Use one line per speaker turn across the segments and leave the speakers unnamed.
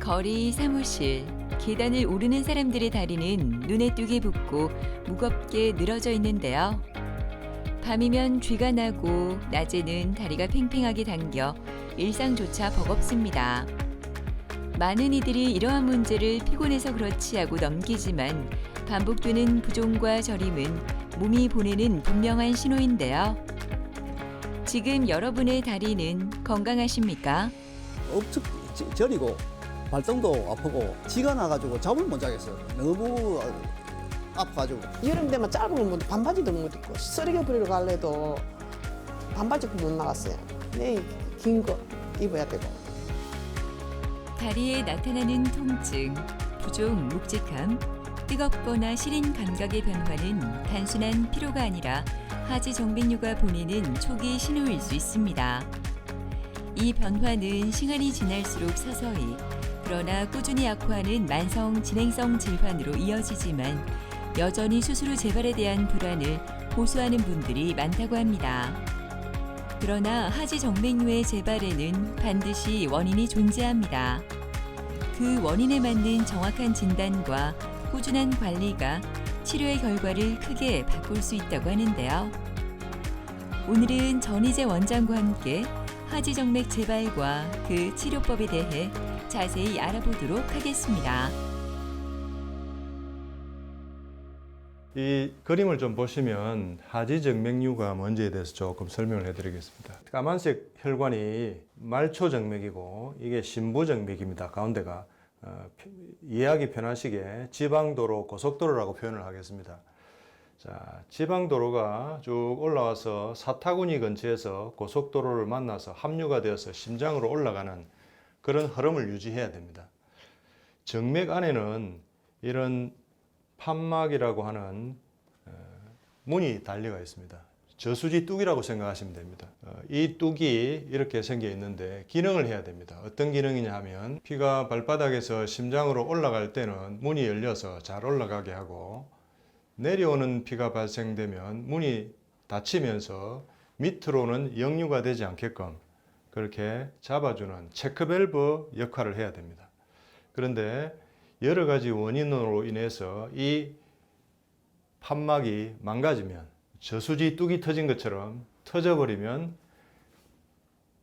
거리, 사무실, 계단을 오르는 사람들의 다리는 눈에 띄게 붓고 무겁게 늘어져 있는데요. 밤이면 쥐가 나고 낮에는 다리가 팽팽하게 당겨 일상조차 버겁습니다. 많은 이들이 이러한 문제를 피곤해서 그렇지 하고 넘기지만 반복되는 부종과 저림은 몸이 보내는 분명한 신호인데요. 지금 여러분의 다리는 건강하십니까?
억측 저리고 발등도 아프고 쥐가 나가지고 잠을 못 자겠어요. 너무 아파가지고.
여름 되면 짧은 거 반바지도 못 입고 쓰레기 버리러 갈래도 반바지 입고 못 나갔어요. 네, 긴 거 입어야 되고.
다리에 나타나는 통증, 부종, 묵직함, 뜨겁거나 시린 감각의 변화는 단순한 피로가 아니라 하지 정맥류가 보내는 초기 신호일 수 있습니다. 이 변화는 시간이 지날수록 서서히, 그러나 꾸준히 악화하는 만성 진행성 질환으로 이어지지만 여전히 수술 후 재발에 대한 불안을 호소하는 분들이 많다고 합니다. 그러나 하지 정맥류의 재발에는 반드시 원인이 존재합니다. 그 원인에 맞는 정확한 진단과 꾸준한 관리가 치료의 결과를 크게 바꿀 수 있다고 하는데요. 오늘은 전희재 원장과 함께 하지정맥 재발과 그 치료법에 대해 자세히 알아보도록 하겠습니다.
이 그림을 좀 보시면 하지정맥류가 뭔지에 대해서 조금 설명을 해드리겠습니다. 까만색 혈관이 말초정맥이고 이게 신부정맥입니다. 가운데가 이해하기 편하시게 지방도로, 고속도로라고 표현을 하겠습니다. 자, 지방도로가 쭉 올라와서 사타구니 근처에서 고속도로를 만나서 합류가 되어서 심장으로 올라가는 그런 흐름을 유지해야 됩니다. 정맥 안에는 이런 판막이라고 하는 문이 달려가 있습니다. 저수지 뚝이라고 생각하시면 됩니다. 이 뚝이 이렇게 생겨 있는데 기능을 해야 됩니다. 어떤 기능이냐 하면 피가 발바닥에서 심장으로 올라갈 때는 문이 열려서 잘 올라가게 하고 내려오는 피가 발생되면 문이 닫히면서 밑으로는 역류가 되지 않게끔 그렇게 잡아주는 체크밸브 역할을 해야 됩니다. 그런데 여러 가지 원인으로 인해서 이 판막이 망가지면 저수지 뚝이 터진 것처럼 터져버리면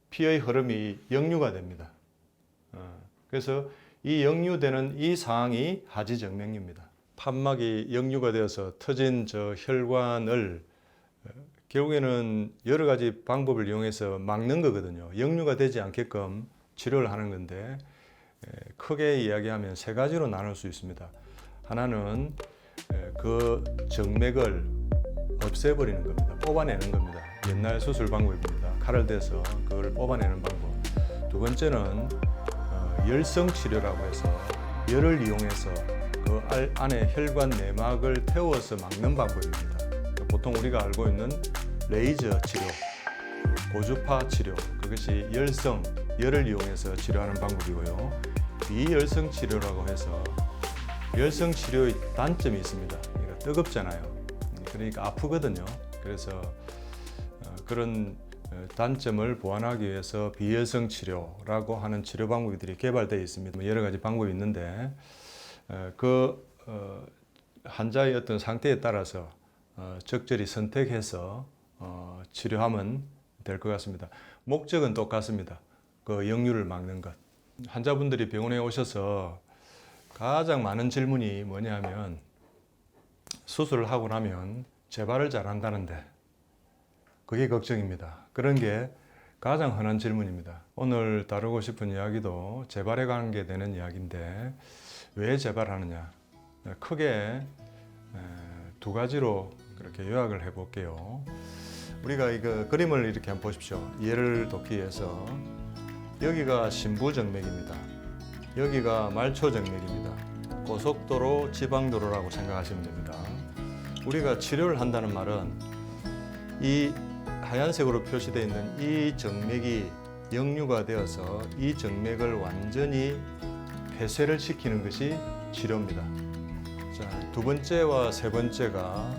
피의 흐름이 역류가 됩니다. 그래서 이 역류되는 이 상황이 하지정맥류입니다. 판막이 역류가 되어서 터진 저 혈관을 결국에는 여러 가지 방법을 이용해서 막는 거거든요. 역류가 되지 않게끔 치료를 하는 건데 크게 이야기하면 세 가지로 나눌 수 있습니다. 하나는 그 정맥을 없애버리는 겁니다. 뽑아내는 겁니다. 옛날 수술 방법입니다. 칼을 대서 그걸 뽑아내는 방법. 두 번째는 열성 치료라고 해서 열을 이용해서 그 안에 혈관 내막을 태워서 막는 방법입니다. 보통 우리가 알고 있는 레이저 치료, 고주파 치료, 그것이 열을 이용해서 치료하는 방법이고요. 비열성 치료라고 해서 열성 치료의 단점이 있습니다. 그러니까 뜨겁잖아요. 그러니까 아프거든요. 그래서 그런 단점을 보완하기 위해서 비열성 치료라고 하는 치료 방법들이 개발되어 있습니다. 여러 가지 방법이 있는데 그 환자의 어떤 상태에 따라서 적절히 선택해서 치료하면 될 것 같습니다. 목적은 똑같습니다. 그 역류를 막는 것. 환자분들이 병원에 오셔서 가장 많은 질문이 뭐냐면 수술을 하고 나면 재발을 잘 한다는데 그게 걱정입니다. 그런 게 가장 흔한 질문입니다. 오늘 다루고 싶은 이야기도 재발에 관계되는 이야기인데 왜 재발하느냐? 크게 두 가지로 그렇게 요약을 해 볼게요. 우리가 이거 그림을 이렇게 한번 보십시오. 이해를 돕기 위해서 여기가 신부정맥입니다. 여기가 말초정맥입니다. 고속도로, 지방도로라고 생각하시면 됩니다. 우리가 치료를 한다는 말은 이 하얀색으로 표시되어 있는 이 정맥이 역류가 되어서 이 정맥을 완전히 폐쇄를 시키는 것이 치료입니다. 자, 두 번째와 세 번째가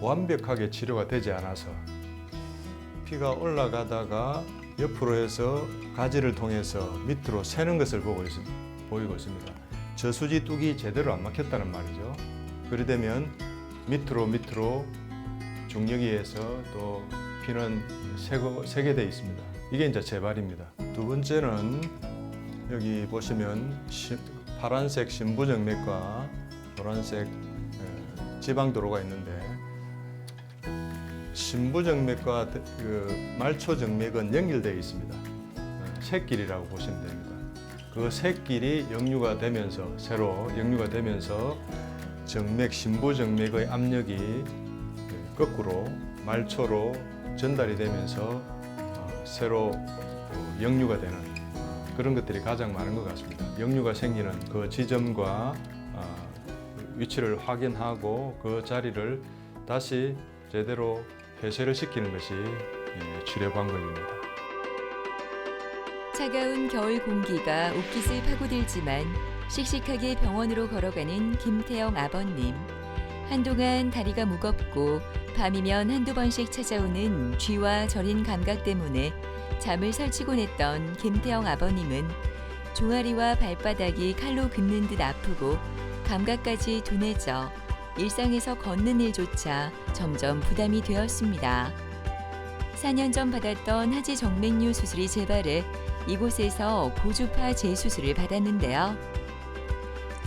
완벽하게 치료가 되지 않아서 피가 올라가다가 옆으로 해서 가지를 통해서 밑으로 새는 것을 보고 있습니다. 보이고 있습니다. 저수지 뚝이 제대로 안 막혔다는 말이죠. 그리 되면 밑으로 중력위에서 또 피는 새게 돼 있습니다. 이게 이제 재발입니다. 두 번째는 여기 보시면 파란색 심부정맥과 노란색 지방도로가 있는데 심부정맥과 그 말초정맥은 연결되어 있습니다. 샛길이라고 보시면 됩니다. 그 샛길이 역류가 되면서 새로 역류가 되면서 정맥 심부정맥의 압력이 거꾸로 말초로 전달이 되면서 새로 역류가 되는 그런 것들이 가장 많은 것 같습니다. 역류가 생기는 그 지점과 위치를 확인하고 그 자리를 다시 제대로 폐쇄를 시키는 것이 치료 방법입니다.
차가운 겨울 공기가 옷깃을 파고들지만 씩씩하게 병원으로 걸어가는 김태영 아버님. 한동안 다리가 무겁고 밤이면 한두 번씩 찾아오는 쥐와 저린 감각 때문에 잠을 설치곤 했던 김태영 아버님은 종아리와 발바닥이 칼로 긋는 듯 아프고 감각까지 둔해져 일상에서 걷는 일조차 점점 부담이 되었습니다. 4년 전 받았던 하지 정맥류 수술이 재발해 이곳에서 고주파 재수술을 받았는데요.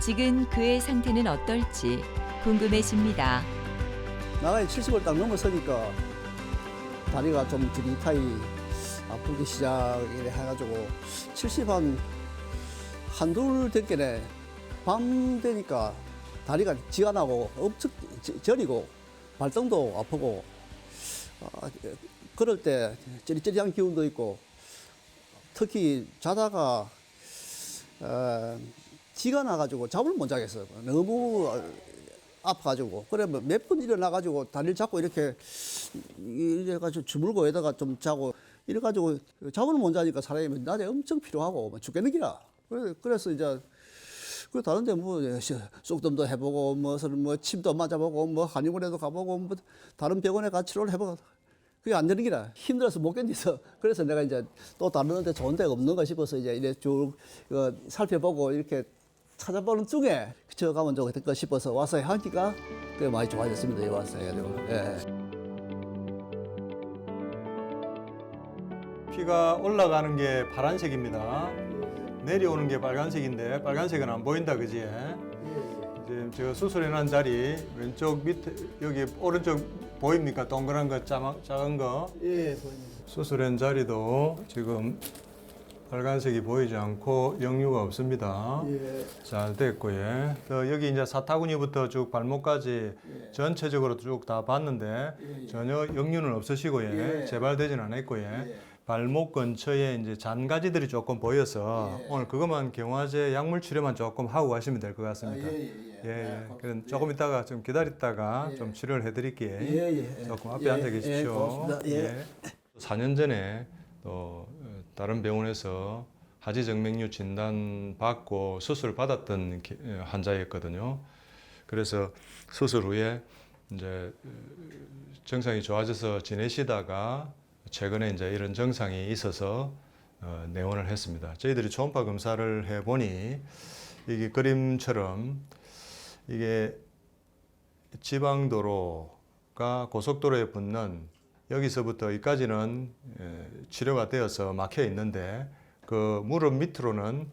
지금 그의 상태는 어떨지 궁금해집니다.
나이 70을 딱 넘어서니까 다리가 좀 지릿하게 아프기 시작해가지고 70 한둘 됐겠네. 밤 되니까 다리가 지가 나고 엄청 저리고 발등도 아프고 그럴 때 쩌릿쩌릿한 기운도 있고 특히 자다가 지가 나가지고 잠을 못 자겠어요. 너무 아파가지고 그래 몇 번 일어나가지고 다리를 잡고 이렇게 이래가지고 주물고 에다가 좀 자고 이래가지고 잠을 못 자니까 사람이 낮에 엄청 피로하고 죽겠는 기라. 그래서 이제 그 다른데 뭐 쑥덤도 해보고 뭐 침도 맞아보고 뭐 한의원에도 가보고 뭐 다른 병원에 가 치료를 해보고 그게 안 되는 기라. 힘들어서 못 견디서 그래서 내가 이제 또 다른 데 좋은 데가 없는가 싶어서 이제 이래 쭉 살펴보고 이렇게 찾아보는 중에 저 가면 좋겠다 싶어서 와서 하니까 꽤 많이 좋아졌습니다. 여기 와서 해가지고. 예.
피가 올라가는 게 파란색입니다. 내려오는 게 빨간색인데 빨간색은 안 보인다, 그지? 이제 제가 수술해 난 자리 왼쪽 밑에 여기 오른쪽 보입니까? 동그란 거 작은 거.
예, 보입니다.
수술한 자리도 지금 빨간색이 보이지 않고 역류가 없습니다.
예.
잘 됐고요. 여기 이제 사타구니부터 쭉 발목까지 전체적으로 쭉 다 봤는데 전혀 역류는 없으시고요. 재발되진 않았고요. 발목 근처에 이제 잔가지들이 조금 보여서 오늘 그것만 경화제 약물 치료만 조금 하고 가시면 될 것 같습니다. 그럼 조금 이따가 좀 기다렸다가 좀 치료를 해드릴게요. 조금 앞에 앉아 계십시오.
고맙습니다.
4년 전에 또 다른 병원에서 하지정맥류 진단 받고 수술 받았던 환자였거든요. 그래서 수술 후에 이제 증상이 좋아져서 지내시다가 최근에 이제 이런 증상이 있어서 내원을 했습니다. 저희들이 초음파 검사를 해보니 이게 그림처럼 이게 지방도로가 고속도로에 붙는 여기서부터 여기까지는 치료가 되어서 막혀 있는데 그 무릎 밑으로는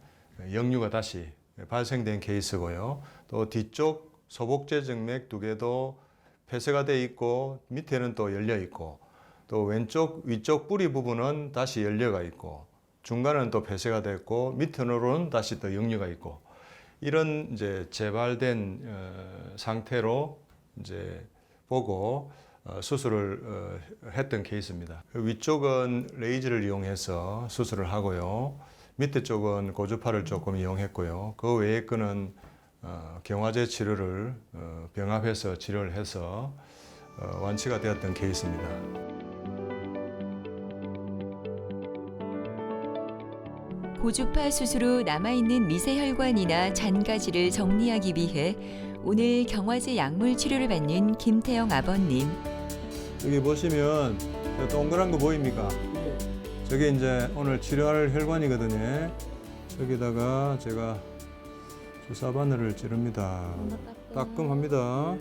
역류가 다시 발생된 케이스고요. 또 뒤쪽 소복제 정맥 두 개도 폐쇄가 돼 있고 밑에는 또 열려 있고 또 왼쪽 위쪽 뿌리 부분은 다시 열려가 있고 중간은 또 폐쇄가 됐고 밑으로는 다시 또 역류가 있고 이런 이제 재발된 상태로 이제 보고 수술을 했던 케이스입니다. 위쪽은 레이저를 이용해서 수술을 하고요. 밑에 쪽은 고주파를 조금 이용했고요. 그 외의 거는 경화제 치료를 병합해서 치료를 해서 완치가 되었던 케이스입니다.
고주파 수술 후 남아있는 미세혈관이나 잔가지를 정리하기 위해 오늘 경화제 약물 치료를 받는 김태영 아버님.
여기 보시면 동그란 거 보입니까? 저게 이제 오늘 치료할 혈관이거든요. 여기다가 제가 주사 바늘을 찌릅니다. 따끔합니다.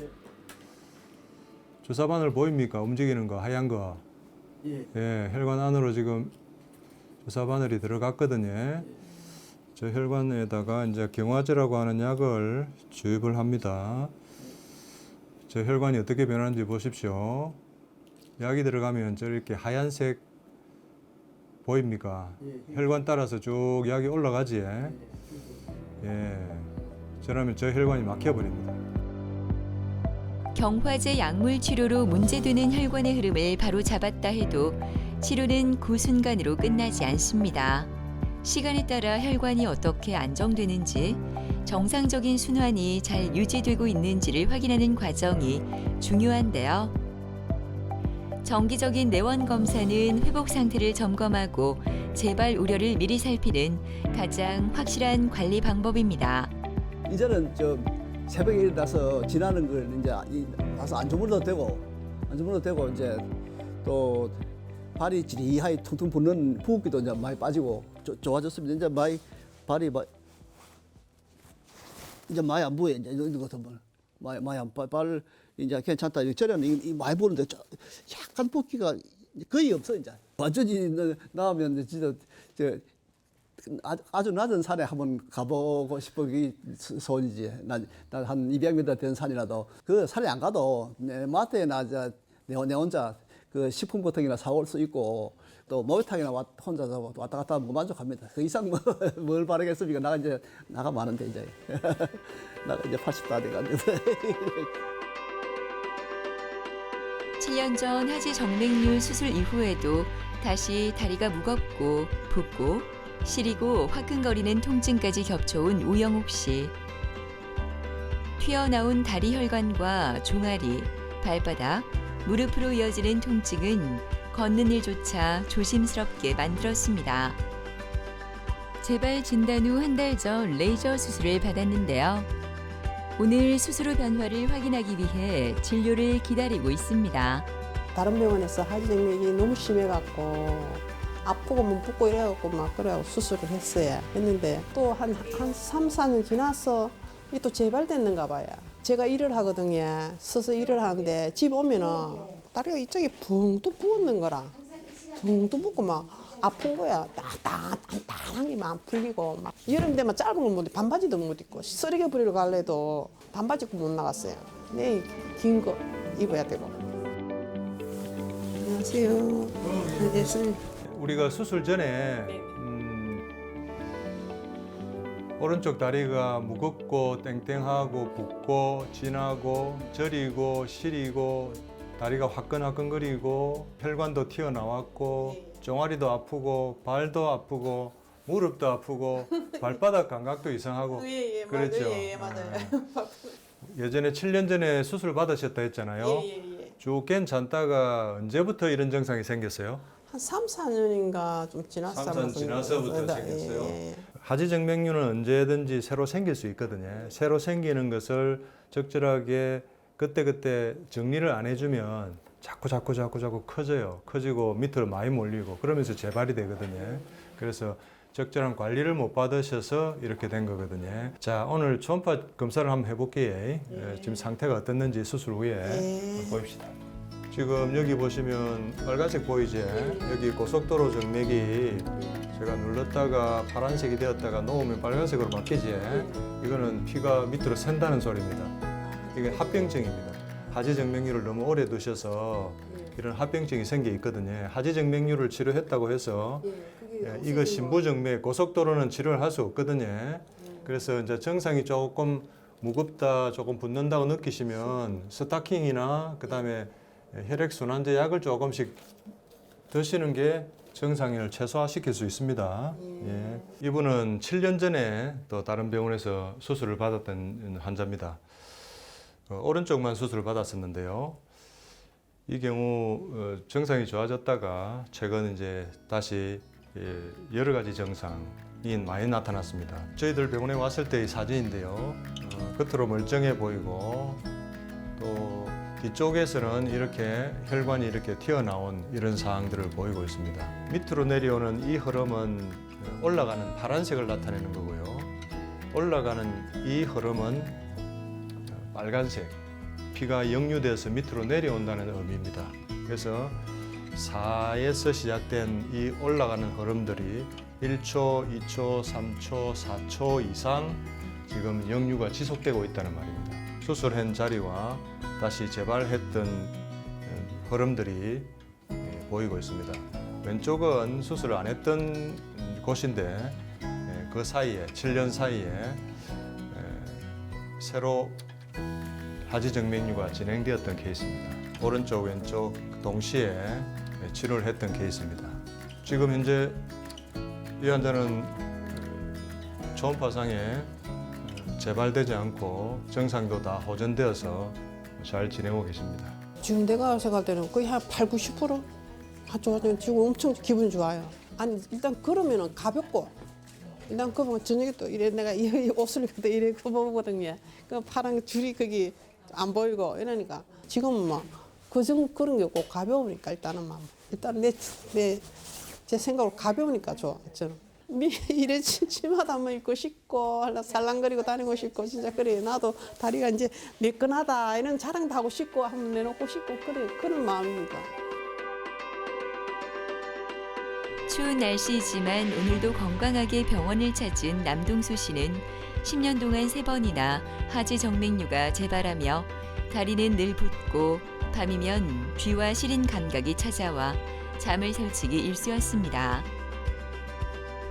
주사 바늘 보입니까? 움직이는 거, 하얀 거. 예, 혈관 안으로 지금 주사 바늘이 들어갔거든요. 저 혈관에다가 이제 경화제라고 하는 약을 주입을 합니다. 저 혈관이 어떻게 변하는지 보십시오. 약이 들어가면 저렇게 하얀색 보입니까? 혈관 따라서 쭉 약이 올라가지. 예, 저러면 저 혈관이 막혀버립니다.
경화제 약물 치료로 문제되는 혈관의 흐름을 바로 잡았다 해도 치료는 그 순간으로 끝나지 않습니다. 시간에 따라 혈관이 어떻게 안정되는지, 정상적인 순환이 잘 유지되고 있는지를 확인하는 과정이 중요한데요. 정기적인 내원 검사는 회복 상태를 점검하고 재발 우려를 미리 살피는 가장 확실한 관리 방법입니다.
이제는 저 새벽에 일어나서 지나는 걸 이제 가서 안 주물러도 되고 이제 또 발이 지리하게 퉁퉁 붓는 부흡기도 이제 많이 빠지고 좋아졌습니다. 이제 발이 이제 많이 안 부어요. 이제 이런 것도 많이 안 발 이제 괜찮다. 저는 이 많이 부는데 약간 붓기가 거의 없어 이제. 완전히 나오면 진짜 아주 낮은 산에 한번 가보고 싶은 게 소원이지. 난 한 200m 된 산이라도 그 산에 안 가도 내 마트에나 내 혼자 그 식품보통이나 사올 수 있고 또 목욕탕이나 혼자서 왔다 갔다 하면 만족합니다. 그 이상 뭘 바라겠습니까? 나가 많은데 이제 나가 이제 80도 안 돼가는데.
7년 전 하지 정맥류 수술 이후에도 다시 다리가 무겁고 붓고 시리고 화끈거리는 통증까지 겹쳐온 우영욱 씨. 튀어나온 다리 혈관과 종아리, 발바닥, 무릎으로 이어지는 통증은 걷는 일조차 조심스럽게 만들었습니다. 재발 진단 후 한 달 전 레이저 수술을 받았는데요. 오늘 수술 후 변화를 확인하기 위해 진료를 기다리고 있습니다.
다른 병원에서 하지정맥이 너무 심해갖고 아프고 몸 붓고 이래갖고 막 그래갖고 수술을 했는데 또 한 3, 4년 지나서 이게 또 재발됐는가 봐요. 제가 일을 하거든요. 서서 일을 하는데 집 오면은 다리가 이쪽에 붕 또 부었는 거라. 붕 또 붓고 막 아픈 거야. 딱딱한 게 막 풀리고 막 여름 되면 짧은 걸 못, 반바지도 못 입고 쓰레기 버리러 갈래도 반바지 입고 못 나갔어요. 내 긴 거 입어야 되고. 안녕하세요. 안녕하세요.
우리가 수술 전에 오른쪽 다리가 무겁고 땡땡하고 붓고 진하고 저리고 시리고 다리가 화끈화끈거리고 혈관도 튀어나왔고 종아리도 아프고 발도 아프고 무릎도 아프고 발바닥 감각도 이상하고 그랬죠.
맞아요.
예전에 7년 전에 수술 받으셨다 했잖아요. 쭉 괜찮다가 언제부터 이런 증상이 생겼어요?
한 3, 4년인가 좀
3, 4년 지나서부터 생겼어요.
예.
하지정맥류는 언제든지 새로 생길 수 있거든요. 새로 생기는 것을 적절하게 그때그때 정리를 안 해주면 자꾸 커져요. 커지고 밑으로 많이 몰리고 그러면서 재발이 되거든요. 그래서 적절한 관리를 못 받으셔서 이렇게 된 거거든요. 자, 오늘 초음파 검사를 한번 해볼게요. 지금 상태가 어떻는지 수술 후에 보입시다. 지금 여기 보시면 빨간색 보이지? 여기 고속도로 정맥이 제가 눌렀다가 파란색이 되었다가 놓으면 빨간색으로 바뀌지? 이거는 피가 밑으로 샌다는 소리입니다. 이게 합병증입니다. 하지정맥류를 너무 오래 두셔서 이런 합병증이 생겨 있거든요. 하지정맥류를 치료했다고 해서 이거 신부정맥, 고속도로는 치료를 할 수 없거든요. 그래서 이제 증상이 조금 무겁다, 조금 붓는다고 느끼시면 스타킹이나 그다음에 혈액순환제 약을 조금씩 드시는 게 증상을 최소화시킬 수 있습니다. 예. 이분은 7년 전에 또 다른 병원에서 수술을 받았던 환자입니다. 오른쪽만 수술을 받았었는데요. 이 경우 증상이 좋아졌다가 최근 이제 다시 여러 가지 증상이 많이 나타났습니다. 저희들 병원에 왔을 때의 사진인데요. 겉으로 멀쩡해 보이고 또 뒤쪽에서는 이렇게 혈관이 이렇게 튀어나온 이런 사항들을 보이고 있습니다. 밑으로 내려오는 이 흐름은 올라가는 파란색을 나타내는 거고요. 올라가는 이 흐름은 빨간색, 피가 역류돼서 밑으로 내려온다는 의미입니다. 그래서 4에서 시작된 이 올라가는 흐름들이 1초, 2초, 3초, 4초 이상 지금 역류가 지속되고 있다는 말입니다. 수술한 자리와 다시 재발했던 흐름들이 보이고 있습니다. 왼쪽은 수술을 안 했던 곳인데 그 사이에 7년 사이에 새로 하지정맥류가 진행되었던 케이스입니다. 오른쪽 왼쪽 동시에 치료를 했던 케이스입니다. 지금 현재 이 환자는 초음파상에 재발되지 않고 정상도 다 호전되어서 잘 지내고 계십니다.
지금 내가 생각할 때는 거의 한 8, 90%? 좋아요. 지금 엄청 기분 좋아요. 아니 일단 걸으면 가볍고 일단 그러면 저녁에 또 이래 내가 이 옷을 또 이래 입어보거든요. 그 파란 줄이 거기 안 보이고 이러니까 지금은 막 그런 게 없고 가벼우니까 일단은 막 일단 제 생각으로 가벼우니까 좋아 저는. 이래 치마도 한번 입고 싶고 살랑거리고 다니고 싶고 진짜 그래 나도 다리가 이제 매끈하다 이런 자랑도 하고 싶고 한번 내놓고 싶고 그래 그런 마음입니다.
추운 날씨이지만 오늘도 건강하게 병원을 찾은 남동수 씨는 10년 동안 3번이나 하지 정맥류가 재발하며 다리는 늘 붓고 밤이면 귀와 시린 감각이 찾아와 잠을 설치기 일쑤였습니다.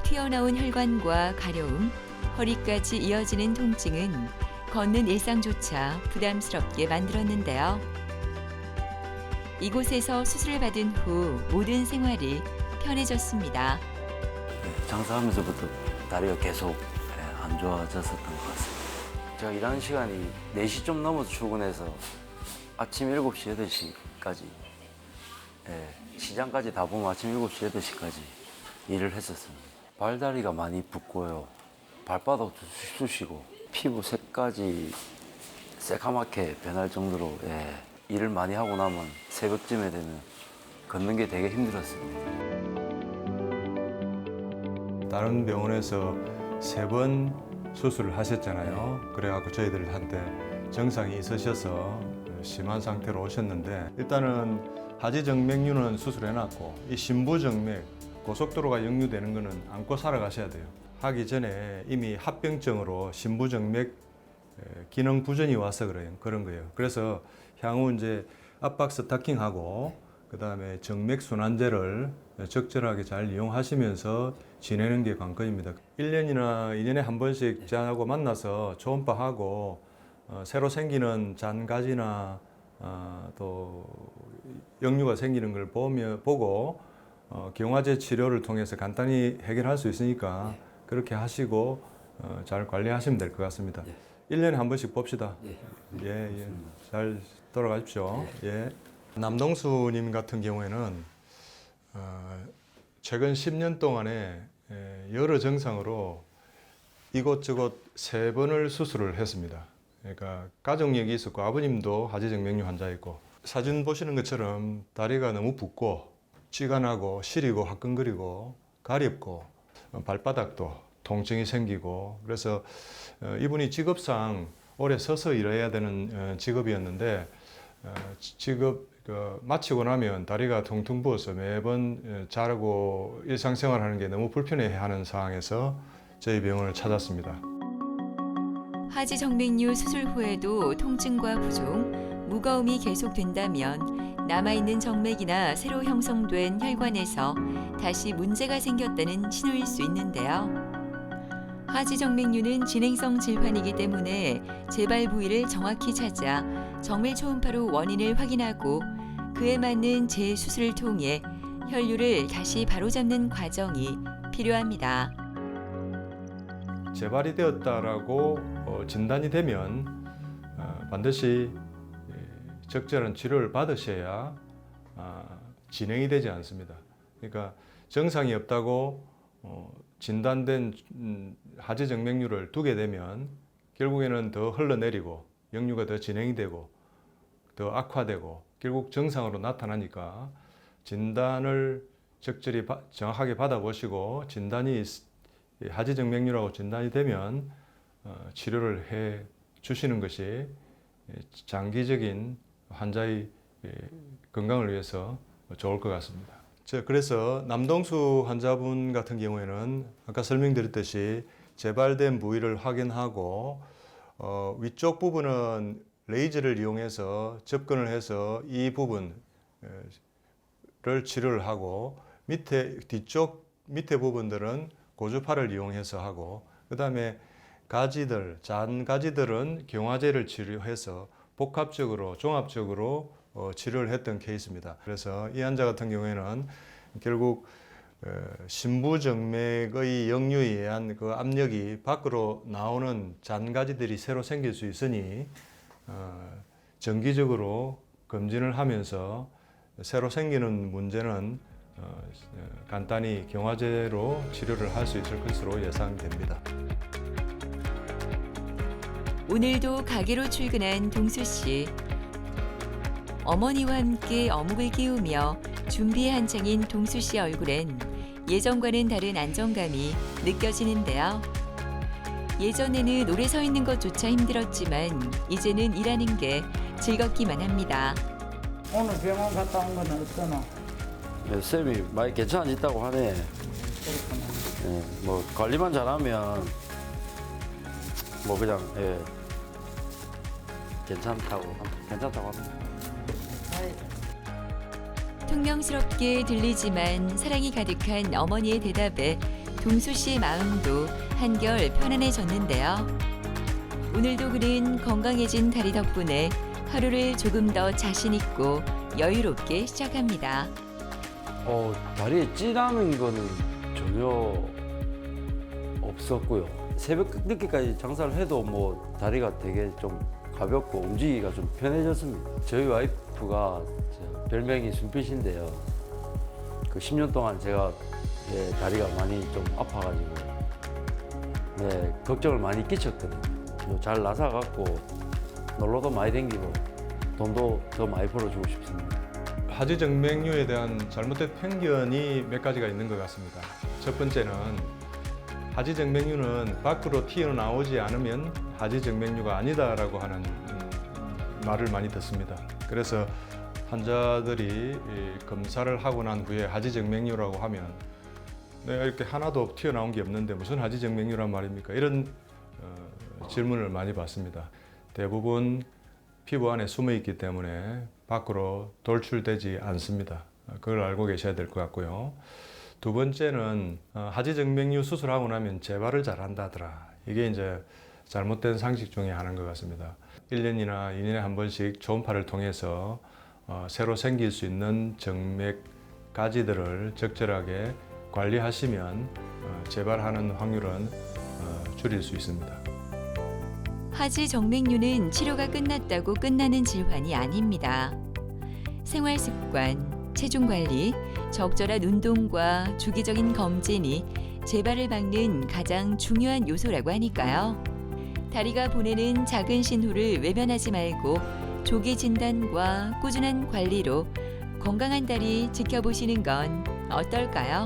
튀어나온 혈관과 가려움, 허리까지 이어지는 통증은 걷는 일상조차 부담스럽게 만들었는데요. 이곳에서 수술을 받은 후 모든 생활이 편해졌습니다.
장사하면서부터 다리가 계속 안 좋아졌었던 것 같습니다. 제가 일하는 시간이 4시 좀 넘어서 출근해서 아침 7시, 8시까지 시장까지 다 보면 아침 7시, 8시까지 일을 했었습니다. 발다리가 많이 붓고요. 발바닥도 쑤시고 피부 색까지 새카맣게 변할 정도로 일을 많이 하고 나면 새벽쯤에 되면 걷는 게 되게 힘들었습니다.
다른 병원에서 3번 수술을 하셨잖아요. 그래갖고 저희들한테 증상이 있으셔서 심한 상태로 오셨는데 일단은 하지정맥류는 수술해놨고 이 심부정맥 고속도로가 역류되는 거는 안고 살아가셔야 돼요. 하기 전에 이미 합병증으로 심부정맥 기능 부전이 와서 그런 거예요. 그래서 향후 이제 압박 스타킹하고 그다음에 정맥 순환제를 적절하게 잘 이용하시면서 지내는 게 관건입니다. 1년이나 2년에 한 번씩 저하고 만나서 초음파하고 새로 생기는 잔가지나 또 역류가 생기는 걸 보고 경화제 치료를 통해서 간단히 해결할 수 있으니까 그렇게 하시고 잘 관리하시면 될 것 같습니다. 1년에 한 번씩 봅시다. 예. 잘 돌아가십시오. 예. 남동수님 같은 경우에는 최근 10년 동안에 여러 증상으로 이곳저곳 3번을 수술을 했습니다. 그러니까 가족력이 있었고 아버님도 하지정맥류 환자였고 사진 보시는 것처럼 다리가 너무 붓고 쥐가 나고 시리고 화끈거리고 가렵고 발바닥도 통증이 생기고 그래서 이분이 직업상 오래 서서 일해야 되는 직업이었는데 직업 마치고 나면 다리가 퉁퉁 부어서 매번 자르고 일상생활하는 게 너무 불편해하는 상황에서 저희 병원을 찾았습니다.
하지정맥류 수술 후에도 통증과 부종, 무거움이 계속된다면 남아있는 정맥이나 새로 형성된 혈관에서 다시 문제가 생겼다는 신호일 수 있는데요. 하지정맥류는 진행성 질환이기 때문에 재발 부위를 정확히 찾아 정밀 초음파로 원인을 확인하고 그에 맞는 재수술을 통해 혈류를 다시 바로잡는 과정이 필요합니다.
재발이 되었다라고 진단이 되면 반드시 적절한 치료를 받으셔야 진행이 되지 않습니다. 그러니까 정상이 없다고 진단된 하지정맥류를 두게 되면 결국에는 더 흘러내리고 역류가 더 진행이 되고 더 악화되고 결국 정상으로 나타나니까 진단을 적절히 정확하게 받아보시고 진단이 하지정맥류라고 진단이 되면 치료를 해 주시는 것이 장기적인 환자의 건강을 위해서 좋을 것 같습니다. 그래서 남동수 환자분 같은 경우에는 아까 설명드렸듯이 재발된 부위를 확인하고 위쪽 부분은 레이저를 이용해서 접근을 해서 이 부분을 치료를 하고 밑에 부분들은 고주파를 이용해서 하고 그다음에 잔 가지들은 경화제를 치료해서 복합적으로 종합적으로 치료를 했던 케이스입니다. 그래서 이 환자 같은 경우에는 결국 심부정맥의 역류에 의한 그 압력이 밖으로 나오는 잔가지들이 새로 생길 수 있으니 정기적으로 검진을 하면서 새로 생기는 문제는 간단히 경화제로 치료를 할 수 있을 것으로 예상됩니다.
오늘도 가게로 출근한 동수 씨. 어머니와 함께 어묵을 끼우며 준비에 한창인 동수 씨 얼굴엔 예전과는 다른 안정감이 느껴지는데요. 예전에는 오래 서 있는 것조차 힘들었지만 이제는 일하는 게 즐겁기만 합니다.
오늘 병원 갔다 온 건 어떠노?
네, 쌤이 많이 괜찮아졌다고 하네.
그렇구나.
예, 뭐 관리만 잘하면 뭐 그냥 괜찮다고 합니다.
퉁명스럽게 들리지만 사랑이 가득한 어머니의 대답에 동수 씨의 마음도 한결 편안해졌는데요. 오늘도 그는 건강해진 다리 덕분에 하루를 조금 더 자신 있고 여유롭게 시작합니다.
다리에 찌라는 거는 전혀 없었고요. 새벽 늦게까지 장사를 해도 뭐 다리가 되게 좀 가볍고 움직이기가 좀 편해졌습니다. 저희 와이프가 별명이 순빛인데요. 그 10년 동안 제가 다리가 많이 좀 아파가지고 걱정을 많이 끼쳤거든요. 잘 나서갖고 놀러도 많이 다니고 돈도 더 많이 벌어주고 싶습니다.
하지정맥류에 대한 잘못된 편견이 몇 가지가 있는 것 같습니다. 첫 번째는 하지정맥류는 밖으로 튀어나오지 않으면 하지정맥류가 아니다라고 하는 말을 많이 듣습니다. 그래서 환자들이 검사를 하고 난 후에 하지정맥류라고 하면 내가 이렇게 하나도 튀어나온 게 없는데 무슨 하지정맥류란 말입니까? 이런 질문을 많이 받습니다. 대부분 피부 안에 숨어 있기 때문에 밖으로 돌출되지 않습니다. 그걸 알고 계셔야 될 것 같고요. 두 번째는 하지정맥류 수술하고 나면 재발을 잘한다더라. 이게 이제 잘못된 상식 중에 하나인 것 같습니다. 1년이나 2년에 한 번씩 초음파를 통해서 새로 생길 수 있는 정맥 가지들을 적절하게 관리하시면 재발하는 확률은 줄일 수 있습니다.
하지정맥류는 치료가 끝났다고 끝나는 질환이 아닙니다. 생활 습관, 체중 관리, 적절한 운동과 주기적인 검진이 재발을 막는 가장 중요한 요소라고 하니까요. 다리가 보내는 작은 신호를 외면하지 말고 조기 진단과 꾸준한 관리로 건강한 다리 지켜보시는 건 어떨까요?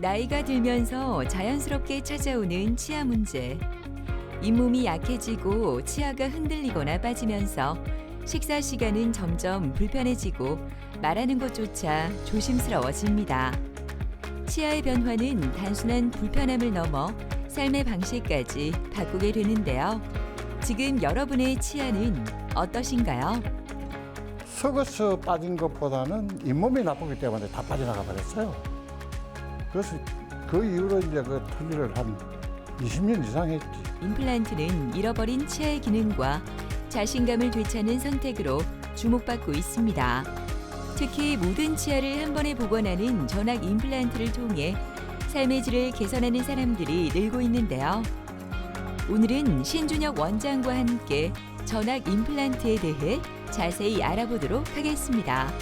나이가 들면서 자연스럽게 찾아오는 치아 문제. 잇몸이 약해지고 치아가 흔들리거나 빠지면서 식사 시간은 점점 불편해지고 말하는 것조차 조심스러워집니다. 치아의 변화는 단순한 불편함을 넘어 삶의 방식까지 바꾸게 되는데요. 지금 여러분의 치아는 어떠신가요?
썩어서 빠진 것보다는 잇몸이 나쁘기 때문에 다 빠져나가 버렸어요. 그래서 그 이후로 이제 그 틀니를 한 20년 이상 했지.
임플란트는 잃어버린 치아의 기능과 자신감을 되찾는 선택으로 주목받고 있습니다. 특히 모든 치아를 한 번에 복원하는 전학 임플란트를 통해 삶의 질을 개선하는 사람들이 늘고 있는데요. 오늘은 신준혁 원장과 함께 전학 임플란트에 대해 자세히 알아보도록 하겠습니다.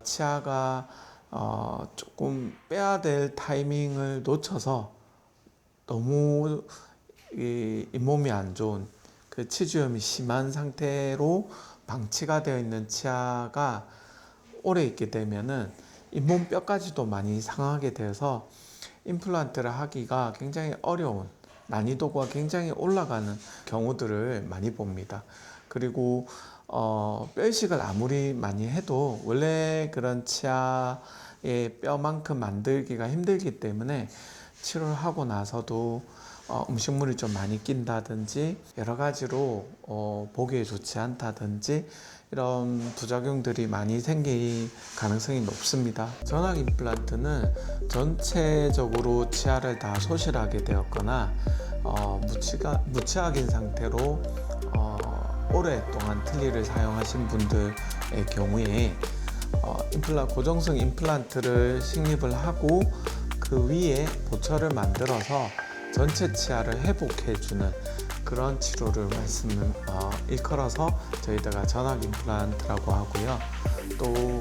치아가 조금 빼야 될 타이밍을 놓쳐서 너무 이 잇몸이 안 좋은 그 치주염이 심한 상태로 방치가 되어 있는 치아가 오래 있게 되면은 잇몸 뼈까지도 많이 상하게 되어서 임플란트를 하기가 굉장히 어려운, 난이도가 굉장히 올라가는 경우들을 많이 봅니다. 그리고 뼈 이식을 아무리 많이 해도 원래 그런 치아의 뼈만큼 만들기가 힘들기 때문에 치료를 하고 나서도 음식물이 좀 많이 낀다든지 여러 가지로 보기에 좋지 않다든지 이런 부작용들이 많이 생길 가능성이 높습니다. 전학 임플란트는 전체적으로 치아를 다 소실하게 되었거나 무치악인 상태로 오랫동안 틀니를 사용하신 분들의 경우에 고정성 임플란트를 식립을 하고 그 위에 보철을 만들어서 전체 치아를 회복해주는 그런 치료를 일컬어서 저희가 전학 임플란트라고 하고요. 또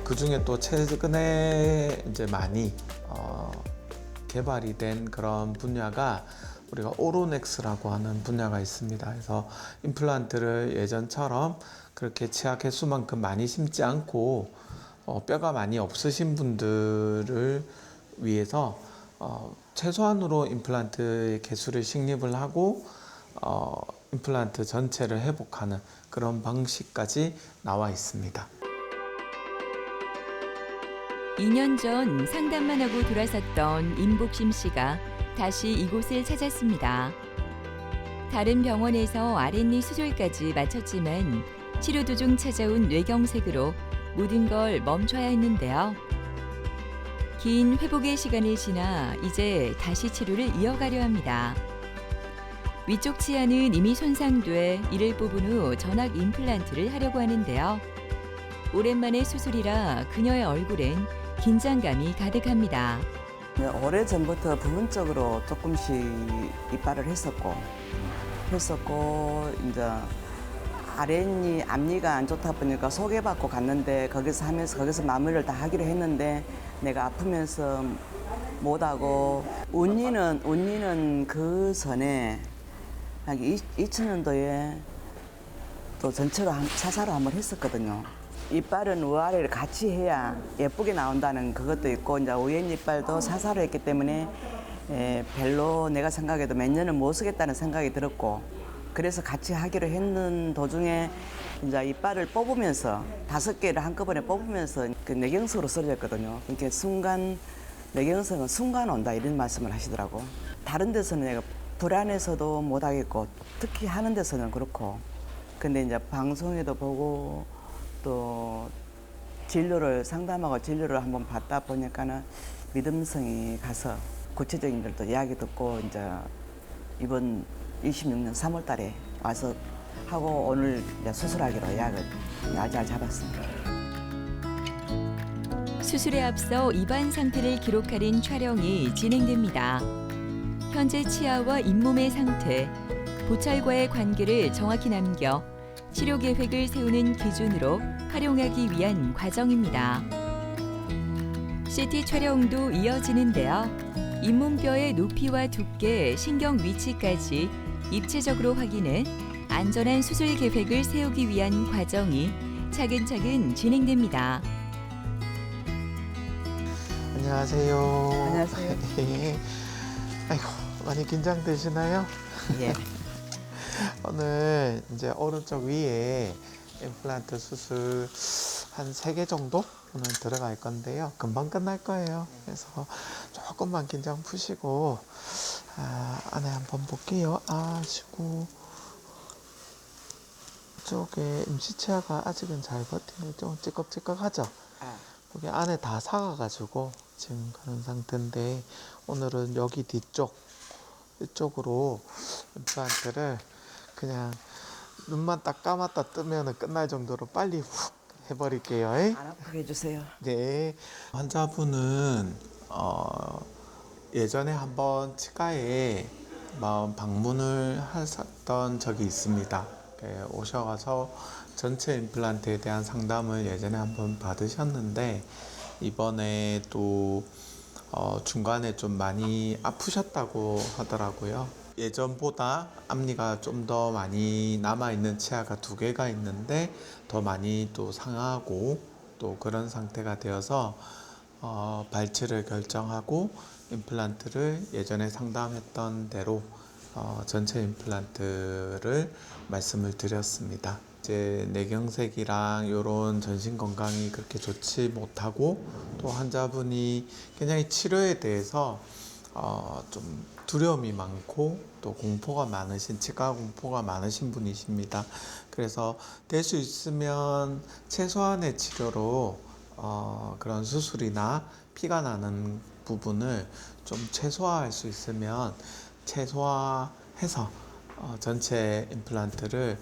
그 중에 또 최근에 이제 많이 개발이 된 그런 분야가 우리가 오로넥스라고 하는 분야가 있습니다. 그래서 임플란트를 예전처럼 그렇게 치아 개수만큼 많이 심지 않고 뼈가 많이 없으신 분들을 위해서 최소한으로 임플란트의 개수를 식립을 하고 임플란트 전체를 회복하는 그런 방식까지 나와 있습니다.
2년 전 상담만 하고 돌아섰던 임복심 씨가 다시 이곳을 찾았습니다. 다른 병원에서 아랫니 수술까지 마쳤지만 치료 도중 찾아온 뇌경색으로 모든 걸 멈춰야 했는데요. 긴 회복의 시간을 지나 이제 다시 치료를 이어가려 합니다. 위쪽 치아는 이미 손상돼 이를 뽑은 후 전학 임플란트를 하려고 하는데요. 오랜만의 수술이라 그녀의 얼굴엔 긴장감이 가득합니다.
오래전부터 부분적으로 조금씩 이빨을 했었고 이제 아랫니, 앞니가 안 좋다 보니까 소개받고 갔는데 거기서 마무리를 다 하기로 했는데 내가 아프면서 못하고 운니는 그 전에 한 2000년도에 또 전체로 사사로 한번 했었거든요. 이빨은 위아래를 같이 해야 예쁘게 나온다는 그것도 있고 이제 위에 이빨도 사사로 했기 때문에 별로 내가 생각해도 몇 년은 못 쓰겠다는 생각이 들었고 그래서 같이 하기로 했는 도중에 이제 이빨을 뽑으면서 5개를 한꺼번에 뽑으면서 그 뇌경색으로 쓰러졌거든요. 그러니까 뇌경색은 순간 온다 이런 말씀을 하시더라고. 다른 데서는 내가 불안해서도 못 하겠고 특히 하는 데서는 그렇고 근데 이제 방송에도 보고 또 상담하고 진료를 한번 받다 보니까는 믿음성이 가서 구체적인 것도 이야기 듣고 이제 이번 26년 3월 달에 와서 하고 오늘 이제 수술하기로 날짜를 잡았습니다.
수술에 앞서 입안 상태를 기록하는 촬영이 진행됩니다. 현재 치아와 잇몸의 상태, 보철과의 관계를 정확히 남겨 치료 계획을 세우는 기준으로 활용하기 위한 과정입니다. CT 촬영도 이어지는데요. 잇몸뼈의 높이와 두께, 신경 위치까지 입체적으로 확인해 안전한 수술 계획을 세우기 위한 과정이 차근차근 진행됩니다.
안녕하세요.
안녕하세요.
예. 아이고, 많이 긴장되시나요?
예.
오늘 이제 오른쪽 위에 임플란트 수술 한 3개 정도 오늘 들어갈 건데요. 금방 끝날 거예요. 그래서 조금만 긴장 푸시고 안에 한번 볼게요. 아시고 이쪽에 임시치아가 아직은 잘 버티네. 좀 찌꺽찌꺽하죠? 여기 안에 다 사가가지고 지금 그런 상태인데 오늘은 여기 뒤쪽 이쪽으로 임플란트를 그냥 눈만 딱 감았다 뜨면 끝날 정도로 빨리 훅 해버릴게요.
안 아프게 해주세요.
네. 환자분은 예전에 한번 치과에 방문을 하셨던 적이 있습니다. 오셔가서 전체 임플란트에 대한 상담을 예전에 한번 받으셨는데 이번에 또 중간에 좀 많이 아프셨다고 하더라고요. 예전보다 앞니가 좀 더 많이 남아있는 치아가 2개가 있는데 더 많이 또 상하고 또 그런 상태가 되어서 발치를 결정하고 임플란트를 예전에 상담했던 대로 전체 임플란트를 말씀을 드렸습니다. 이제 뇌경색이랑 이런 전신 건강이 그렇게 좋지 못하고 또 환자분이 굉장히 치료에 대해서 좀 두려움이 많고 또 공포가 많으신, 치과 공포가 많으신 분이십니다. 그래서 될 수 있으면 최소한의 치료로 그런 수술이나 피가 나는 부분을 좀 최소화할 수 있으면 최소화해서 전체 임플란트를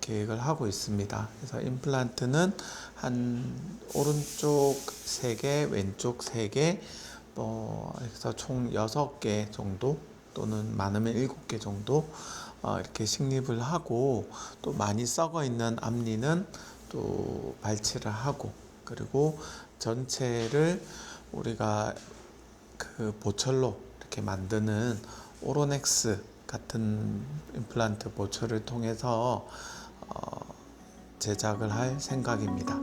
계획을 하고 있습니다. 그래서 임플란트는 한 오른쪽 3개, 왼쪽 3개, 그래서 총 6개 정도 또는 많으면 7개 정도 이렇게 식립을 하고 또 많이 썩어 있는 앞니는 또 발치를 하고 그리고 전체를 우리가 그 보철로 이렇게 만드는 오로넥스 같은 임플란트 보철을 통해서 제작을 할 생각입니다.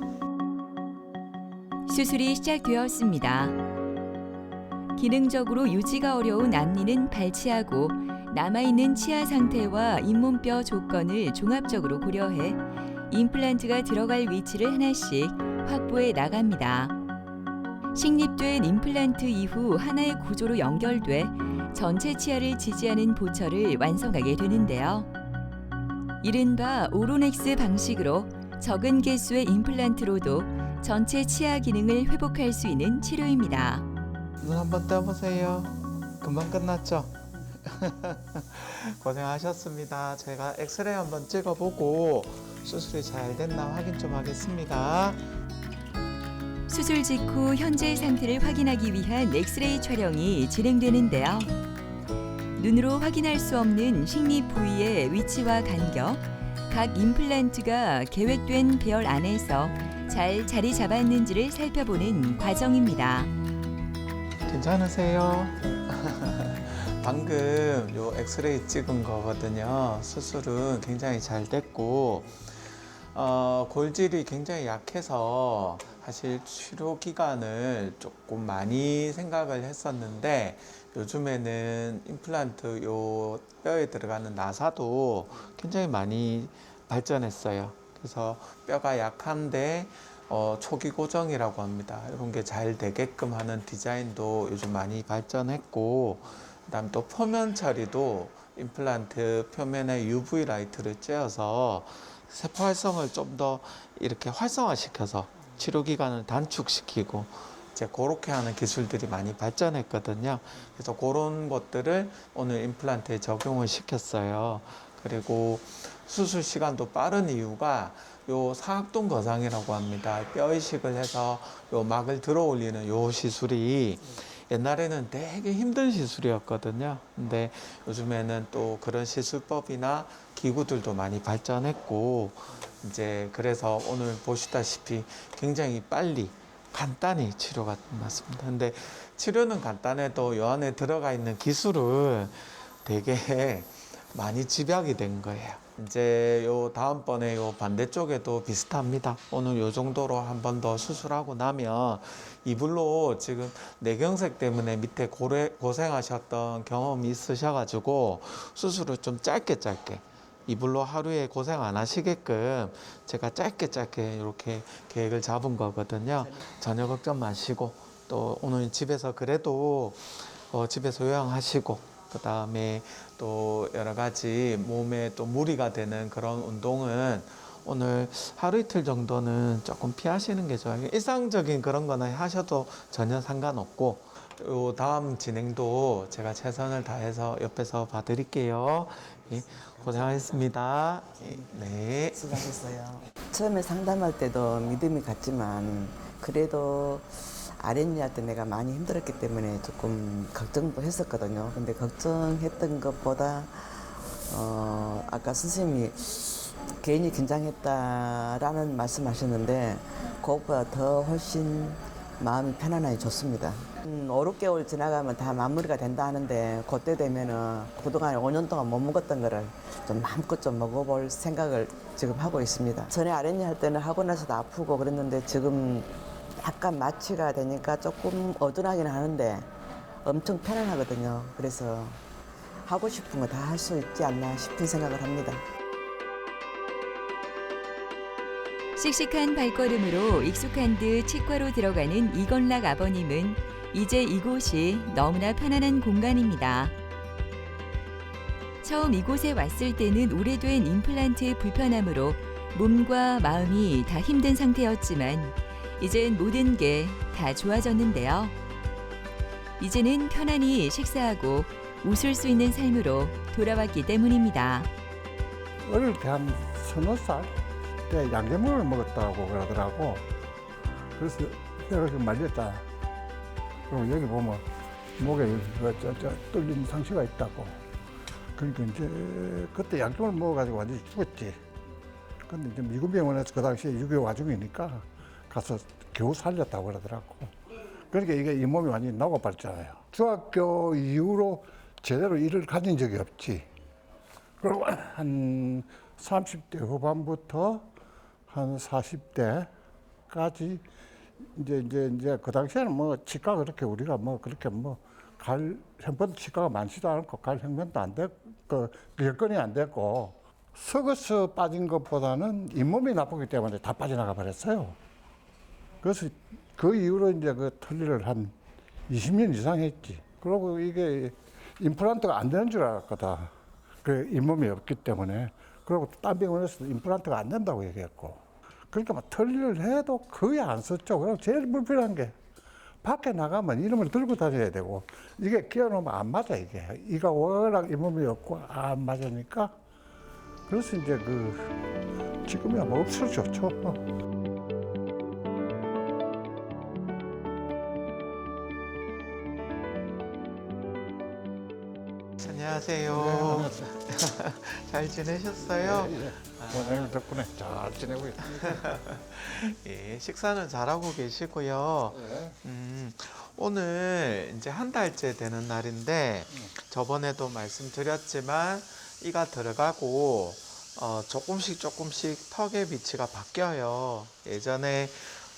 수술이 시작되었습니다. 기능적으로 유지가 어려운 앞니는 발치하고 남아있는 치아 상태와 잇몸뼈 조건을 종합적으로 고려해 임플란트가 들어갈 위치를 하나씩 확보해 나갑니다. 식립된 임플란트 이후 하나의 구조로 연결돼 전체 치아를 지지하는 보철을 완성하게 되는데요. 이른바 오로넥스 방식으로 적은 개수의 임플란트로도 전체 치아 기능을 회복할 수 있는 치료입니다.
눈 한번 떠보세요. 금방 끝났죠? 고생하셨습니다. 제가 엑스레이 한번 찍어보고 수술이 잘 됐나 확인 좀 하겠습니다.
수술 직후 현재 상태를 확인하기 위한 엑스레이 촬영이 진행되는데요. 눈으로 확인할 수 없는 식립 부위의 위치와 간격, 각 임플란트가 계획된 배열 안에서 잘 자리 잡았는지를 살펴보는 과정입니다.
괜찮으세요? 방금 요 엑스레이 찍은 거거든요. 수술은 굉장히 잘 됐고 골질이 굉장히 약해서 사실 치료 기간을 조금 많이 생각을 했었는데 요즘에는 임플란트 요 뼈에 들어가는 나사도 굉장히 많이 발전했어요. 그래서 뼈가 약한데 초기 고정이라고 합니다. 이런 게 잘 되게끔 하는 디자인도 요즘 많이 발전했고 그다음 또 표면 처리도 임플란트 표면에 UV 라이트를 쬐어서 세포 활성을 좀 더 이렇게 활성화시켜서 치료 기간을 단축시키고 이제 그렇게 하는 기술들이 많이 발전했거든요. 그래서 그런 것들을 오늘 임플란트에 적용을 시켰어요. 그리고 수술 시간도 빠른 이유가 요 사각동 거상이라고 합니다. 뼈 이식을 해서 요 막을 들어 올리는 요 시술이 옛날에는 되게 힘든 시술이었거든요. 근데 요즘에는 또 그런 시술법이나 기구들도 많이 발전했고 이제 그래서 오늘 보시다시피 굉장히 빨리 간단히 치료가 끝났습니다. 근데 치료는 간단해도 요 안에 들어가 있는 기술은 되게 많이 집약이 된 거예요. 이제 요 다음번에 요 반대쪽에도 비슷합니다. 오늘 요 정도로 한 번 더 수술하고 나면 이불로 지금 뇌경색 때문에 밑에 고생하셨던 경험이 있으셔가지고 수술을 좀 짧게 이불로 하루에 고생 안 하시게끔 제가 짧게 이렇게 계획을 잡은 거거든요. 전혀 걱정 마시고 또 오늘 집에서 그래도 집에서 요양하시고 그 다음에 또 여러 가지 몸에 또 무리가 되는 그런 운동은 오늘 하루 이틀 정도는 조금 피하시는 게 좋아요. 일상적인 그런 거는 하셔도 전혀 상관없고 요 다음 진행도 제가 최선을 다해서 옆에서 봐드릴게요. 예, 고생하셨습니다. 네.
수고하셨어요. 처음에 상담할 때도 믿음이 갔지만 그래도 아랫니한테 내가 많이 힘들었기 때문에 조금 걱정도 했었거든요. 근데 걱정했던 것보다 아까 선생님이 괜히 긴장했다라는 말씀하셨는데 그것보다 더 훨씬 마음이 편안하니 좋습니다. 5, 6개월 지나가면 다 마무리가 된다 하는데 그때 되면은 그동안 5년 동안 못 먹었던 거를 좀 마음껏 좀 먹어볼 생각을 지금 하고 있습니다. 전에 아랫니 할 때는 하고 나서도 아프고 그랬는데 지금 약간 마취가 되니까 조금 어둔하긴 하는데 엄청 편안하거든요. 그래서 하고 싶은 거 다 할 수 있지 않나 싶은 생각을 합니다.
씩씩한 발걸음으로 익숙한 듯 치과로 들어가는 이건락 아버님은 이제 이곳이 너무나 편안한 공간입니다. 처음 이곳에 왔을 때는 오래된 임플란트의 불편함으로 몸과 마음이 다 힘든 상태였지만 이젠 모든 게 다 좋아졌는데요. 이제는 편안히 식사하고 웃을 수 있는 삶으로 돌아왔기 때문입니다.
어릴 때 한 30살 때 양념을 먹었다고 그러더라고. 그래서 내가 좀 말렸다. 그리고 여기 보면 목에 뚫린 상처가 있다고. 그러니까 이제 그때 양념을 먹어가지고 완전히 죽었지. 근데 이제 미군 병원에서 그 당시에 6.25 와중이니까 가서 겨우 살렸다고 그러더라고. 그러니까 이게 잇몸이 완전히 녹아버렸잖아요. 중학교 이후로 제대로 일을 가진 적이 없지. 그리고 한 30대 후반부터 한 40대까지 이제 그 당시에는 뭐 치과 그렇게 우리가 뭐 그렇게 뭐 갈 형편 치과가 많지도 않고 갈 형편도 안 됐고 그 여건이 안 됐고 썩어서 빠진 것보다는 잇몸이 나쁘기 때문에 다 빠져나가 버렸어요. 그래서 그 이후로 이제 그 털리를 한 20년 이상 했지. 그리고 이게 임플란트가 안 되는 줄 알았거든. 그 잇몸이 없기 때문에. 그리고 딴 병원에서도 임플란트가 안 된다고 얘기했고. 그러니까 막 털리를 해도 거의 안 썼죠. 그럼 제일 불편한 게 밖에 나가면 이놈을 들고 다녀야 되고 이게 끼워놓으면 안 맞아 이게. 이가 워낙 잇몸이 없고 안 맞으니까. 그래서 이제 지금이야 뭐 없어 좋죠.
안녕하세요. 잘 지내셨어요?
원장님 덕분에 잘 지내고 있습니다.
예, 식사는 잘하고 계시고요. 오늘 이제 한 달째 되는 날인데 저번에도 말씀드렸지만 이가 들어가고 조금씩 턱의 위치가 바뀌어요. 예전에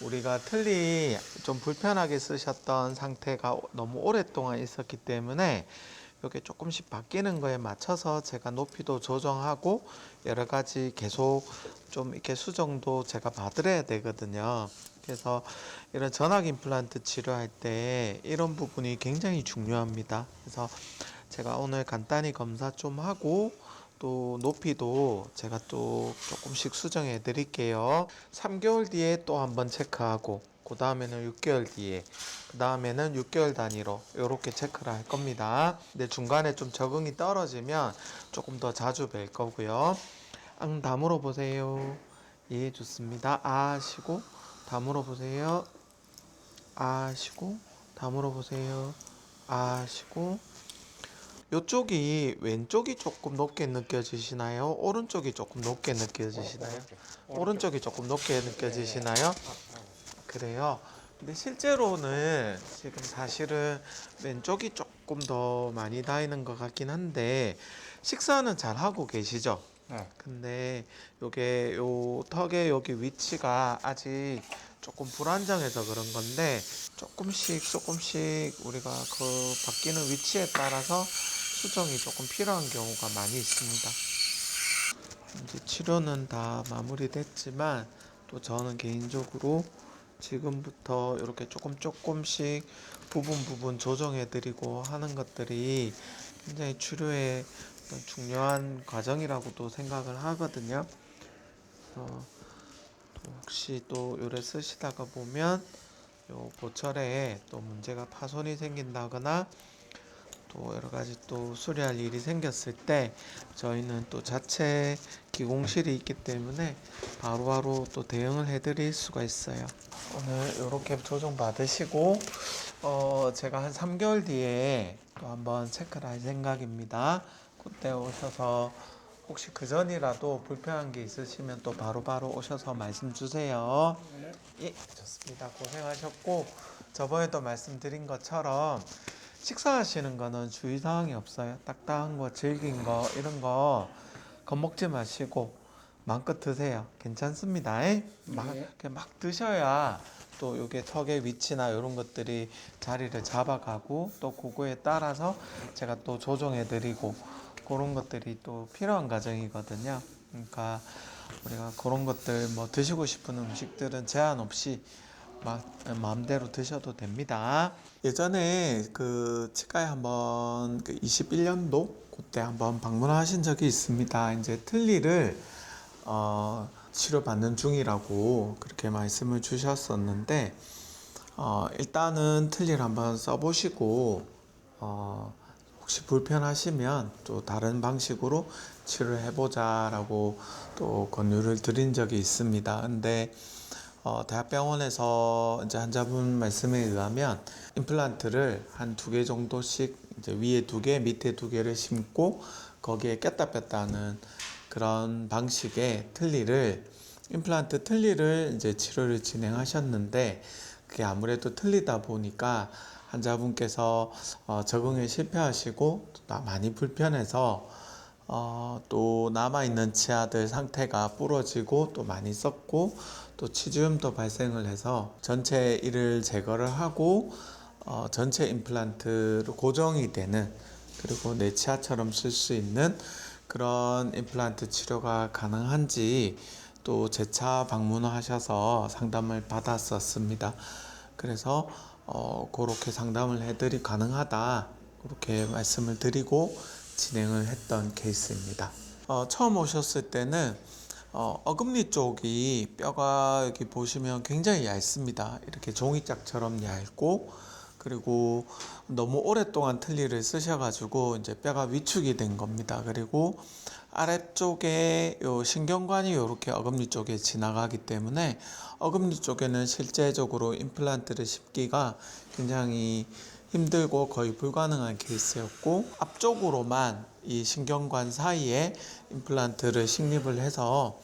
우리가 틀니 좀 불편하게 쓰셨던 상태가 너무 오랫동안 있었기 때문에 이게 조금씩 바뀌는 거에 맞춰서 제가 높이도 조정하고 여러 가지 계속 좀 이렇게 수정도 제가 받으려야 되거든요. 그래서 이런 전학 임플란트 치료할 때 이런 부분이 굉장히 중요합니다. 그래서 제가 오늘 간단히 검사 좀 하고 또 높이도 제가 또 조금씩 수정해 드릴게요. 3개월 뒤에 또 한번 체크하고 그 다음에는 6개월 뒤에 그 다음에는 6개월 단위로 이렇게 체크를 할 겁니다. 근데 중간에 좀 적응이 떨어지면 조금 더 자주 뵐 거고요. 다 물어보세요. 예, 좋습니다. 하시고 다 물어보세요. 하시고 다 물어보세요. 하시고 이쪽이 왼쪽이 조금 높게 느껴지시나요? 오른쪽이 조금 높게 느껴지시나요? 오른쪽이 조금 높게 느껴지시나요? 그래요. 근데 실제로는 지금 사실은 왼쪽이 조금 더 많이 닿이는 것 같긴 한데 식사는 잘 하고 계시죠?
네.
근데 요게 요 턱의 여기 위치가 아직 조금 불안정해서 그런 건데 조금씩 우리가 그 바뀌는 위치에 따라서 수정이 조금 필요한 경우가 많이 있습니다. 이제 치료는 다 마무리됐지만 또 저는 개인적으로 지금부터 이렇게 조금씩 부분 조정해 드리고 하는 것들이 굉장히 치료의 어떤 중요한 과정이라고도 생각을 하거든요. 그래서 또 혹시 또 요래 쓰시다가 보면 요 보철에 또 문제가 파손이 생긴다거나 또 여러 가지 또 수리할 일이 생겼을 때 저희는 또 자체 기공실이 있기 때문에 바로바로 또 대응을 해드릴 수가 있어요. 오늘 이렇게 조정 받으시고 제가 한 3개월 뒤에 또 한번 체크를 할 생각입니다. 그때 오셔서 혹시 그 전이라도 불편한 게 있으시면 또 바로바로 오셔서 말씀 주세요. 예, 좋습니다. 고생하셨고 저번에도 말씀드린 것처럼 식사하시는 거는 주의사항이 없어요. 딱딱한 거, 질긴 거 이런 거 겁먹지 마시고 마음껏 드세요. 괜찮습니다. 막 드셔야 또 요게 턱의 위치나 이런 것들이 자리를 잡아가고 또 그거에 따라서 제가 또 조정해 드리고 그런 것들이 또 필요한 과정이거든요. 그러니까 우리가 그런 것들 뭐 드시고 싶은 음식들은 제한 없이 마음대로 드셔도 됩니다. 예전에 그 치과에 한번 그 21년도 그때 한번 방문하신 적이 있습니다. 이제 틀니를 치료받는 중이라고 그렇게 말씀을 주셨었는데 일단은 틀니를 한번 써보시고 혹시 불편하시면 또 다른 방식으로 치료를 해보자라고 또 권유를 드린 적이 있습니다. 근데 대학병원에서 이제 환자분 말씀에 의하면 임플란트를 한 2개 정도씩 이제 위에 2개, 밑에 2개를 심고 거기에 꼈다 뺐다 하는 그런 방식의 임플란트 틀니를 이제 치료를 진행하셨는데 그게 아무래도 틀리다 보니까 환자분께서 적응에 실패하시고 많이 불편해서 또 남아있는 치아들 상태가 부러지고 또 많이 썩고 또 치주염도 발생을 해서 전체 이를 제거를 하고 전체 임플란트로 고정이 되는 그리고 내 치아처럼 쓸 수 있는 그런 임플란트 치료가 가능한지 또 재차 방문하셔서 상담을 받았었습니다. 그래서 그렇게 상담을 해드리 가능하다 그렇게 말씀을 드리고 진행을 했던 케이스입니다. 처음 오셨을 때는 어금니 쪽이 뼈가 여기 보시면 굉장히 얇습니다. 이렇게 종이짝처럼 얇고 그리고 너무 오랫동안 틀니를 쓰셔가지고 이제 뼈가 위축이 된 겁니다. 그리고 아래쪽에 요 신경관이 이렇게 어금니 쪽에 지나가기 때문에 어금니 쪽에는 실제적으로 임플란트를 심기가 굉장히 힘들고 거의 불가능한 케이스였고 앞쪽으로만 이 신경관 사이에 임플란트를 식립을 해서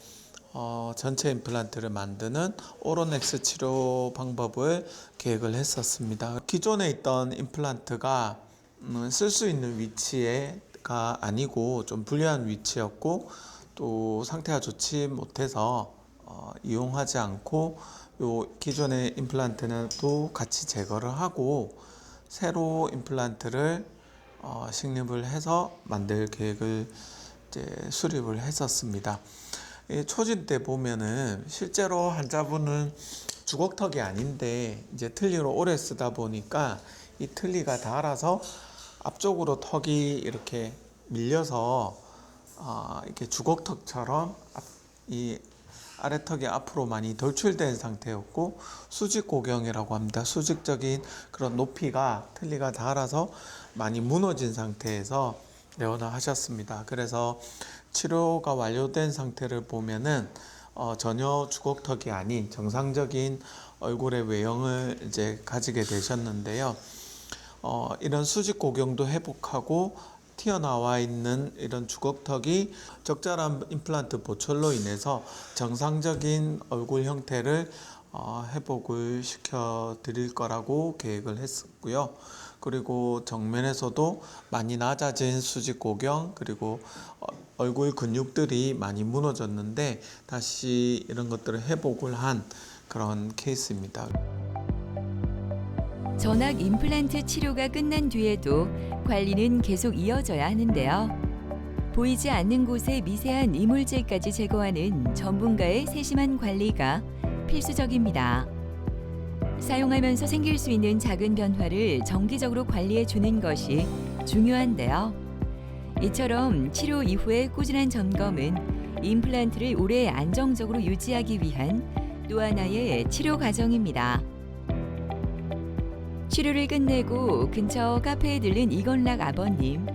전체 임플란트를 만드는 오로넥스 치료 방법을 계획을 했었습니다. 기존에 있던 임플란트가 쓸 수 있는 위치가 아니고 좀 불리한 위치였고 또 상태가 좋지 못해서 이용하지 않고 요 기존의 임플란트는 또 같이 제거를 하고 새로 임플란트를 식립을 해서 만들 계획을 이제 수립을 했었습니다. 초진 때 보면은 실제로 환자분은 주걱턱이 아닌데 이제 틀니로 오래 쓰다 보니까 이 틀니가 닳아서 앞쪽으로 턱이 이렇게 밀려서 이렇게 주걱턱처럼 이 아래턱이 앞으로 많이 돌출된 상태였고 수직고경이라고 합니다. 수직적인 그런 높이가 틀니가 닳아서 많이 무너진 상태에서 내원을 하셨습니다. 그래서 치료가 완료된 상태를 보면은 전혀 주걱턱이 아닌 정상적인 얼굴의 외형을 이제 가지게 되셨는데요. 이런 수직고경도 회복하고 튀어나와 있는 이런 주걱턱이 적절한 임플란트 보철로 인해서 정상적인 얼굴 형태를 회복을 시켜 드릴 거라고 계획을 했었고요. 그리고 정면에서도 많이 낮아진 수직고경 그리고 얼굴 근육들이 많이 무너졌는데 다시 이런 것들을 회복을 한 그런 케이스입니다.
전악 임플란트 치료가 끝난 뒤에도 관리는 계속 이어져야 하는데요. 보이지 않는 곳에 미세한 이물질까지 제거하는 전문가의 세심한 관리가 필수적입니다. 사용하면서 생길 수 있는 작은 변화를 정기적으로 관리해 주는 것이 중요한데요. 이처럼 치료 이후의 꾸준한 점검은 임플란트를 오래 안정적으로 유지하기 위한 또 하나의 치료 과정입니다. 치료를 끝내고 근처 카페에 들른 이건락 아버님.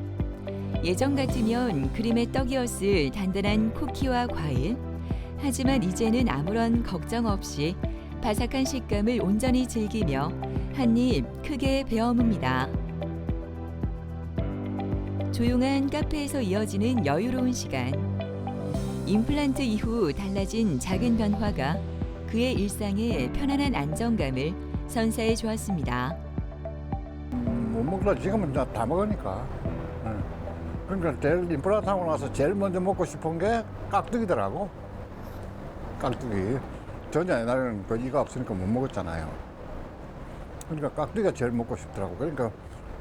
예전 같으면 그림의 떡이었을 단단한 쿠키와 과일. 하지만 이제는 아무런 걱정 없이 바삭한 식감을 온전히 즐기며 한 입 크게 베어뭅니다. 조용한 카페에서 이어지는 여유로운 시간. 임플란트 이후 달라진 작은 변화가 그의 일상에 편안한 안정감을 선사해 주었습니다.
못 먹다 지금은 이제 다 먹으니까. 응. 그러니까 제일 임플란트 하고 나서 제일 먼저 먹고 싶은 게 깍두기더라고. 깍두기. 전에 옛날에는 그 이가 없으니까 못 먹었잖아요. 그러니까 깍두기가 제일 먹고 싶더라고. 그러니까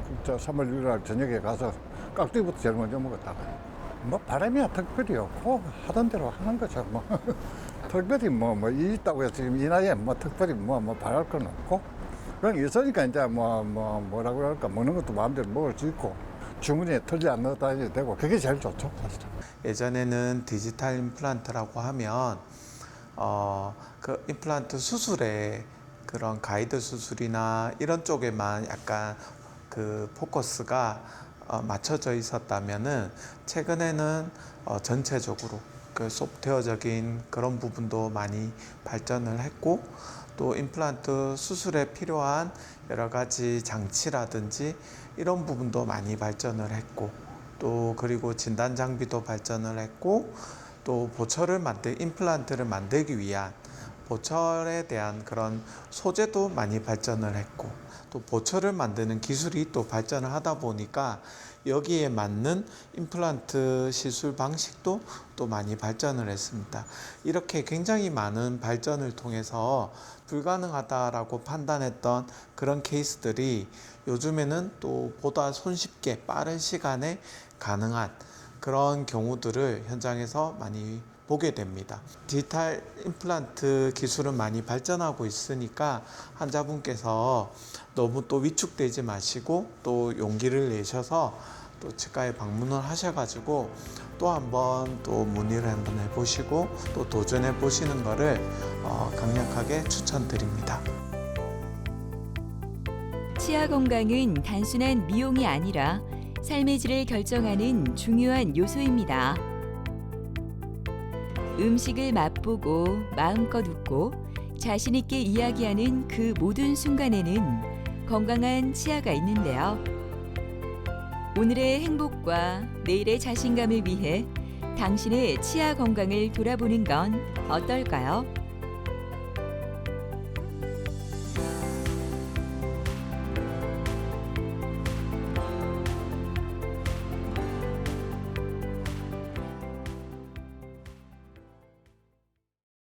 진짜 3월 6일 날 저녁에 가서 깍두기부터 제일 먼저 먹었다가. 뭐 바람이야 특별히 없고 하던 대로 하는 거죠. 뭐 특별히 뭐 이 있다고 해서 지금 이 나이에 뭐 특별히 뭐 바랄 건 없고. 그냥 있으니까 이제 뭐라고 할까 먹는 것도 마음대로 먹을 수 있고 주머니에 털지 안 넣어 다녀도 되고 그게 제일 좋죠 사실은.
예전에는 디지털 임플란트라고 하면 그 임플란트 수술에 그런 가이드 수술이나 이런 쪽에만 약간 그 포커스가 맞춰져 있었다면은 최근에는 전체적으로 그 소프트웨어적인 그런 부분도 많이 발전을 했고 또 임플란트 수술에 필요한 여러 가지 장치라든지 이런 부분도 많이 발전을 했고 또 그리고 진단 장비도 발전을 했고 또 임플란트를 만들기 위한 보철에 대한 그런 소재도 많이 발전을 했고 또 보철을 만드는 기술이 또 발전을 하다 보니까 여기에 맞는 임플란트 시술 방식도 또 많이 발전을 했습니다. 이렇게 굉장히 많은 발전을 통해서 불가능하다라고 판단했던 그런 케이스들이 요즘에는 또 보다 손쉽게 빠른 시간에 가능한 그런 경우들을 현장에서 많이 보게 됩니다. 디지털 임플란트 기술은 많이 발전하고 있으니까 환자분께서 너무 또 위축되지 마시고 또 용기를 내셔서 또 치과에 방문을 하셔가지고 또 한번 또 문의를 한번 해보시고 또 도전해 보시는 거를 강력하게 추천드립니다.
치아 건강은 단순한 미용이 아니라 삶의 질을 결정하는 중요한 요소입니다. 음식을 맛보고 마음껏 웃고 자신 있게 이야기하는 그 모든 순간에는 건강한 치아가 있는데요. 오늘의 행복과 내일의 자신감을 위해 당신의 치아 건강을 돌아보는 건 어떨까요?